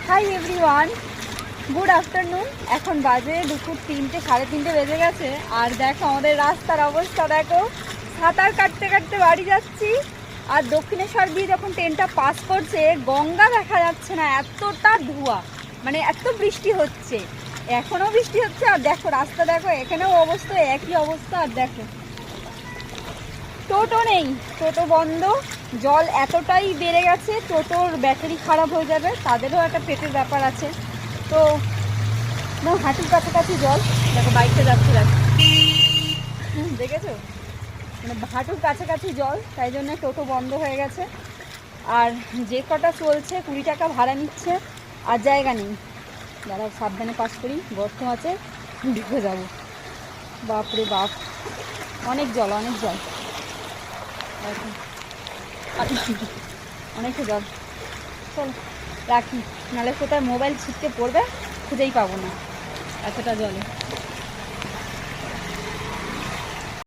Hi everyone, good afternoon. এখন বাজে দুপুর 3টে, 3:30 বেজে গেছে। আর দেখো আমাদের রাস্তার অবস্থা দেখো। সাঁতার কাটতে কাটতে বাড়ি যাচ্ছি। আর দক্ষিণেশ্বর দিয়ে যখন ট্রেনটা পাস করছে গঙ্গা দেখা যাচ্ছে না, এতটা ধোঁয়া, মানে এত বৃষ্টি হচ্ছে, এখনও বৃষ্টি হচ্ছে। আর দেখো রাস্তা দেখো, এখানেও অবস্থা একই অবস্থা। আর দেখো টোটো নেই, টোটো বন্ধ। জল এতটাই বেড়ে গেছে, টোটোর ব্যাটারি খারাপ হয়ে যাবে, তাদেরও একটা পেটের ব্যাপার আছে। তো না, হাঁটুর কাছাকাছি জল। দেখো বাইকটা যাচ্ছে, দেখো দেখেছো, মানে হাঁটুর কাছাকাছি জল, তাই জন্য টোটো বন্ধ হয়ে গেছে। আর যে কটা চলছে 20 টাকা ভাড়া নিচ্ছে, আর জায়গা নেই। দাঁড়াও সাবধানে পাস করি, গর্ত আছে, ঢুকে যাবো। বাপরে বাপ, অনেক জল, অনেক জল, অনেক জল। চল রাখি, নাহলে কোথায় মোবাইল ছিটকে পড়বে, খুঁজেই পাবো না এতটা জলে।